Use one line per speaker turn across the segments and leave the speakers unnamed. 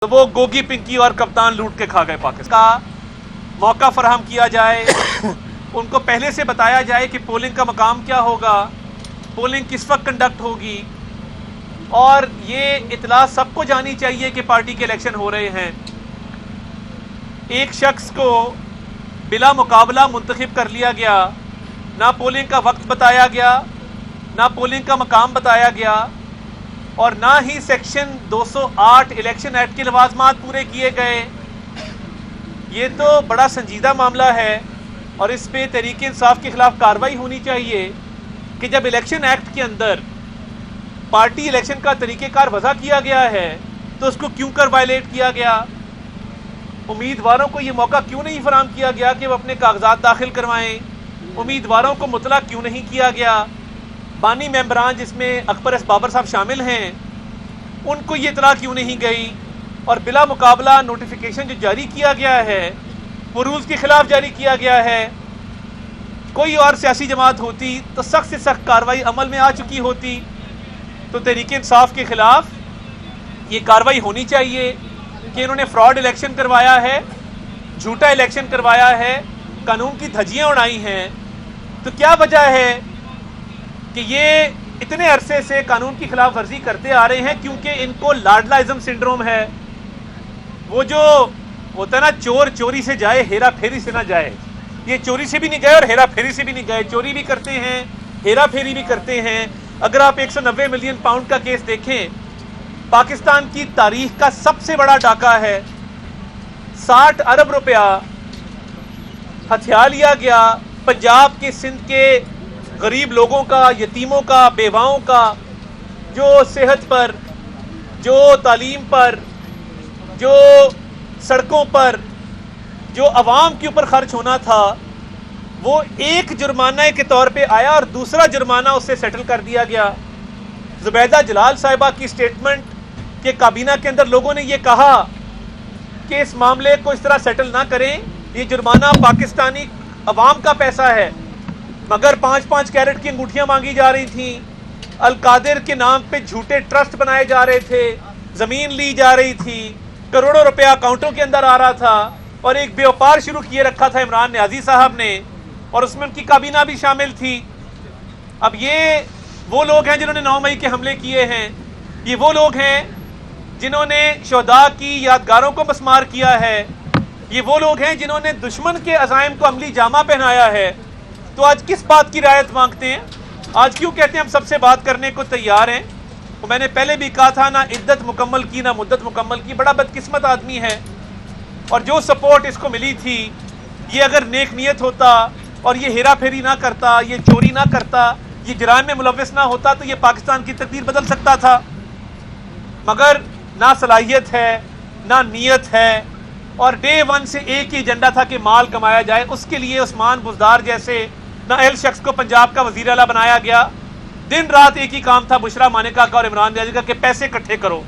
तो वो गोगी पिंकी और कप्तान लूट के खा गए पाकिस्तान का मौका फराहम किया जाए। उनको पहले से बताया जाए कि पोलिंग का मकाम क्या होगा, पोलिंग किस वक्त कंडक्ट होगी, और ये इतला सबको जानी चाहिए कि पार्टी के इलेक्शन हो रहे हैं। एक शख्स को बिला मुकाबला मुंतखब कर लिया गया, ना पोलिंग का वक्त बताया गया, ना पोलिंग का मकाम बताया गया, और ना ही सेक्शन 208 इलेक्शन एक्ट के लवाजमात पूरे किए गए। ये तो बड़ा संजीदा मामला है और इस पे तहरीक इंसाफ के खिलाफ कार्रवाई होनी चाहिए कि जब इलेक्शन एक्ट के अंदर पार्टी इलेक्शन का तरीक़ेकार वज़ा किया गया है तो उसको क्यों कर वायलेट किया गया। उम्मीदवारों को ये मौका क्यों नहीं फराहम किया गया कि वो अपने कागजात दाखिल करवाएं। उम्मीदवारों को मुतला क्यों नहीं किया गया। बानी मेंबरान जिसमें अकबर एस बाबर साहब शामिल हैं, उनको ये इतला क्यों नहीं गई। और बिला मुकाबला नोटिफिकेशन जो जारी किया गया है वो रूल्स के खिलाफ जारी किया गया है। कोई और सियासी जमात होती तो सख्त से सख्त कार्रवाई अमल में आ चुकी होती। तो तहरीक इंसाफ के खिलाफ ये कार्रवाई होनी चाहिए कि इन्होंने फ्रॉड इलेक्शन करवाया है, झूठा इलेक्शन करवाया है, कानून की धज्जियां उड़ाई हैं। तो क्या वजह है कि ये इतने अरसे से कानून की खिलाफ वर्जी करते आ रहे हैं? क्योंकि इनको लाडलाइज्म सिंड्रोम है। वो जो होता है ना, चोर चोरी से जाए हेरा फेरी से ना जाए। ये चोरी से भी नहीं गए और हेरा फेरी से भी नहीं गए, चोरी भी करते हैं, हेरा फेरी भी करते हैं। अगर आप 190 मिलियन पाउंड का केस देखें, पाकिस्तान की तारीख का सबसे बड़ा डाका है। 60 अरब रुपया हथिया लिया गया पंजाब के, सिंध के गरीब लोगों का, यतीमों का, बेवाओं का, जो सेहत पर, जो तालीम पर, जो सड़कों पर, जो अवाम के ऊपर खर्च होना था, वो एक जुर्माना के तौर पे आया और दूसरा जुर्माना उससे सेटल कर दिया गया। जुबैदा जलाल साहिबा की स्टेटमेंट के काबीना के अंदर लोगों ने ये कहा कि इस मामले को इस तरह सेटल ना करें, ये जुर्माना पाकिस्तानी अवाम का पैसा है। मगर 5-5 कैरेट की अंगूठियां मांगी जा रही थी, अल-कादिर के नाम पे झूठे ट्रस्ट बनाए जा रहे थे, जमीन ली जा रही थी, करोड़ों रुपया अकाउंटों के अंदर आ रहा था, और एक व्यापार शुरू किए रखा था इमरान न्याजी साहब ने, और उसमें उनकी काबीना भी शामिल थी। अब ये वो लोग हैं जिन्होंने 9 मई के हमले किए हैं, ये वो लोग हैं जिन्होंने शोहदा की यादगारों को मस्मार किया है, ये वो लोग हैं जिन्होंने दुश्मन के अज़ाइम को अमली जामा पहनाया है। तो आज किस बात की रियायत मांगते हैं? आज क्यों कहते हैं हम सबसे बात करने को तैयार हैं? तो मैंने पहले भी कहा था, ना इद्दत मुकम्मल की ना मुद्दत मुकम्मल की। बड़ा बदकिस्मत आदमी है, और जो सपोर्ट इसको मिली थी, ये अगर नेक नीयत होता और ये हेरा फेरी ना करता, ये चोरी ना करता, ये जराइम में मुलव्वस ना होता, तो ये पाकिस्तान की तकदीर बदल सकता था। मगर ना सलाहियत है, ना नीयत है, और डे वन से एक ही एजेंडा था कि माल कमाया जाए। उसके लिए उस्मान बुज़दार जैसे नाअहल शख्स को पंजाब का वज़ीर आला बनाया गया। दिन रात एक ही काम था बुशरा मानेका का और इमरान न्याजी का कि पैसे इकट्ठे करो,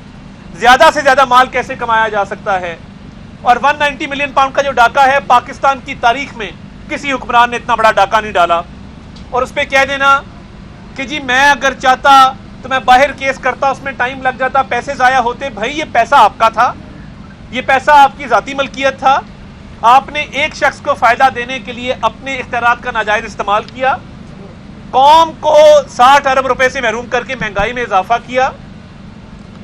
ज़्यादा से ज़्यादा माल कैसे कमाया जा सकता है। और 190 मिलियन पाउंड का जो डाका है, पाकिस्तान की तारीख में किसी हुक्मरान ने इतना बड़ा डाका नहीं डाला। और उस पर कह देना कि जी मैं अगर चाहता तो मैं बाहर केस करता, उसमें टाइम लग जाता, पैसे ज़ाया होते। भाई ये पैसा आपका था, ये पैसा आपकी ज़ाती मलकियत था। आपने एक शख्स को फ़ायदा देने के लिए अपने इख्तियारात का नाजायज़ इस्तेमाल किया, कौम को 60 अरब रुपए से महरूम करके महंगाई में इजाफा किया,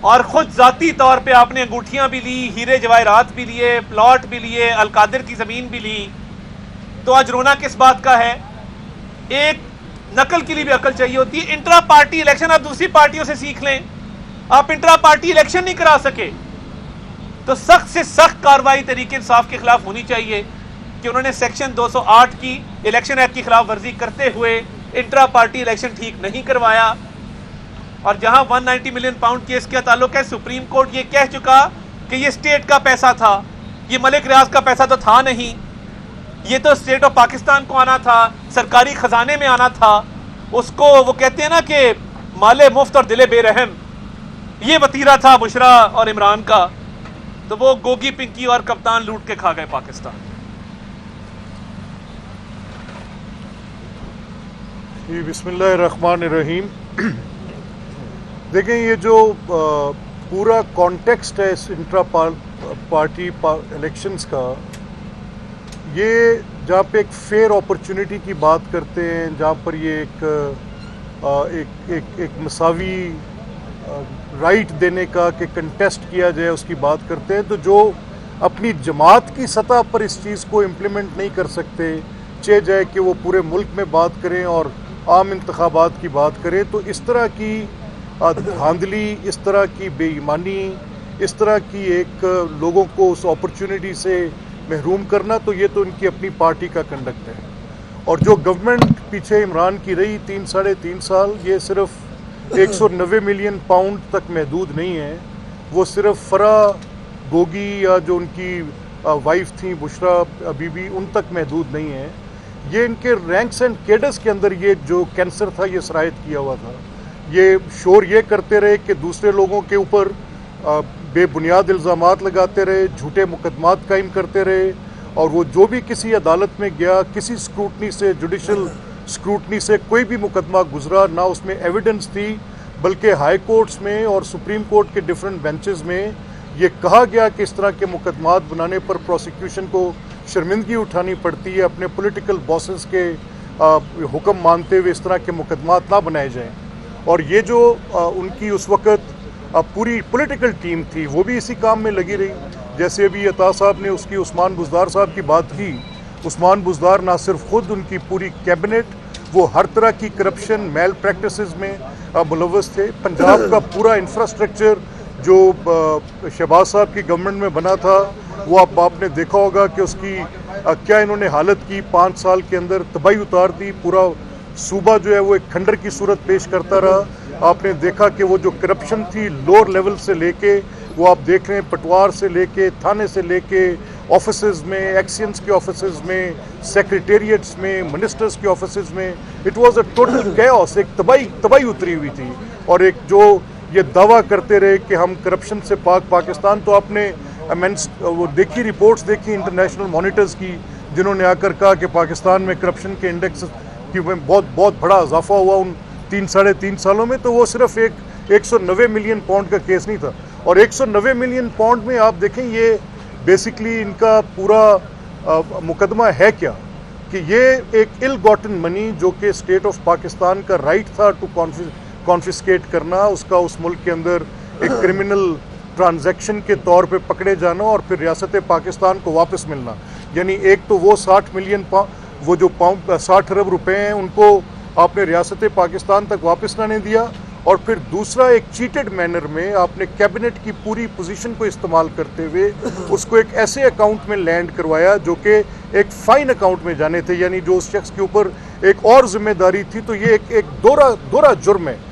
और ख़ुद ज़ाती तौर पे आपने अंगूठियाँ भी ली, हीरे जवाहरात भी लिए, प्लॉट भी लिए, अल-कादिर की ज़मीन भी ली। तो आज रोना किस बात का है? एक नकल के लिए भी अकल चाहिए होती है। इंट्रा पार्टी इलेक्शन आप दूसरी पार्टियों से सीख लें। आप इंट्रा पार्टी इलेक्शन नहीं करा सके तो सख्त से सख्त कार्रवाई तहरीक इंसाफ के खिलाफ होनी चाहिए कि उन्होंने सेक्शन 208 की इलेक्शन एक्ट की खिलाफ वर्जी करते हुए इंट्रा पार्टी इलेक्शन ठीक नहीं करवाया। और जहां 190 मिलियन पाउंड केस का ताल्लुक है, सुप्रीम कोर्ट ये कह चुका कि ये स्टेट का पैसा था, ये मलिक रियाज का पैसा तो था नहीं, ये तो स्टेट ऑफ पाकिस्तान को आना था, सरकारी खजाने में आना था। उसको वो कहते हैं ना कि माले मुफ्त और दिले बेरहम, ये वतीरा था बुशरा और इमरान का। तो वो गोगी पिंकी और कप्तान लूट के खा गए पाकिस्तान।
बिस्मिल्लाहिर्रहमानिर्रहीम। देखें, ये जो पूरा कॉन्टेक्स्ट है इस इंट्रा पार्टी इलेक्शंस का, ये जहाँ पे एक फेयर अपॉर्चुनिटी की बात करते हैं, जहाँ पर ये एक मसावी राइट देने का कि कंटेस्ट किया जाए उसकी बात करते हैं, तो जो अपनी जमात की सतह पर इस चीज़ को इम्प्लीमेंट नहीं कर सकते, चाहे जाए कि वो पूरे मुल्क में बात करें और आम इंतखाबात की बात करें, तो इस तरह की धांधली, इस तरह की बेईमानी, इस तरह की एक लोगों को उस अपॉर्चुनिटी से महरूम करना, तो ये तो इनकी अपनी पार्टी का कंडक्ट है। और जो गवर्नमेंट पीछे इमरान की रही 3-3.5 साल, ये सिर्फ 190 मिलियन पाउंड तक महदूद नहीं है, वो सिर्फ फरा गोगी या जो उनकी वाइफ थी बुशरा बीबी, उन तक महदूद नहीं है। ये इनके रैंक्स एंड कैडर्स के अंदर ये जो कैंसर था ये सरायत किया हुआ था। ये शोर ये करते रहे कि दूसरे लोगों के ऊपर बेबुनियाद इल्ज़ामात लगाते रहे, झूठे मुकदमात कायम करते रहे, और वो जो भी किसी अदालत में गया, किसी स्क्रूटनी से, जुडिशल स्क्रूटनी से कोई भी मुकदमा गुजरा ना, उसमें एविडेंस थी, बल्कि हाई कोर्ट्स में और सुप्रीम कोर्ट के डिफरेंट बेंचेस में ये कहा गया कि इस तरह के मुकदमात बनाने पर प्रोसिक्यूशन को शर्मिंदगी उठानी पड़ती है, अपने पॉलिटिकल बॉसेस के हुक्म मानते हुए इस तरह के मुकदमात ना बनाए जाएं। और ये जो उनकी उस वक़्त पूरी पॉलिटिकल टीम थी, वो भी इसी काम में लगी रही। जैसे अभी अता साहब ने उसकी उस्मान बुज़दार साहब की बात की, उस्मान बुज़दार ना सिर्फ खुद, उनकी पूरी कैबिनेट, वो हर तरह की करप्शन, मेल प्रैक्टिसेस में मुलव्वस थे। पंजाब का पूरा इंफ्रास्ट्रक्चर जो शहबाज साहब की गवर्नमेंट में बना था, वो आपने देखा होगा कि उसकी क्या इन्होंने हालत की, 5 साल के अंदर तबाही उतार दी। पूरा सूबा जो है वो एक खंडर की सूरत पेश करता रहा। आपने देखा कि वो जो करप्शन थी लोअर लेवल से लेके, वो आप देख रहे हैं पटवार से लेके, थाने से लेके, ऑफिसेज में, एक्सियंस के ऑफिसेज में, सेक्रेटेरिएट्स में, मिनिस्टर्स के ऑफिसेज में, it was a total chaos, एक तबाही उतरी हुई थी। और एक जो ये दावा करते रहे कि हम करप्शन से पाकिस्तान, तो आपने वो देखी, रिपोर्ट्स देखी इंटरनेशनल मॉनिटर्स की, जिन्होंने आकर कहा कि पाकिस्तान में करप्शन के इंडेक्स की बहुत बड़ा इजाफा हुआ उन 3-3.5 सालों में। तो वो सिर्फ एक 190 मिलियन पाउंड का केस नहीं था। और 190 मिलियन पाउंड में आप देखें, ये बेसिकली इनका पूरा मुकदमा है क्या, कि ये एक इल गॉटन मनी जो कि स्टेट ऑफ पाकिस्तान का राइट था टू कॉन्फिस्केट करना, उसका उस मुल्क के अंदर एक क्रिमिनल ट्रांजैक्शन के तौर पे पकड़े जाना और फिर रियासत पाकिस्तान को वापस मिलना। यानी एक तो वो 60 मिलियन वो जो 60 अरब रुपए हैं, उनको आपने रियासत पाकिस्तान तक वापस लाने दिया, और फिर दूसरा एक चीटेड मैनर में आपने कैबिनेट की पूरी पोजीशन को इस्तेमाल करते हुए उसको एक ऐसे अकाउंट में लैंड करवाया जो कि एक फाइन अकाउंट में जाने थे, यानी जो उस शख्स के ऊपर एक और जिम्मेदारी थी। तो ये एक दोहरा जुर्म है।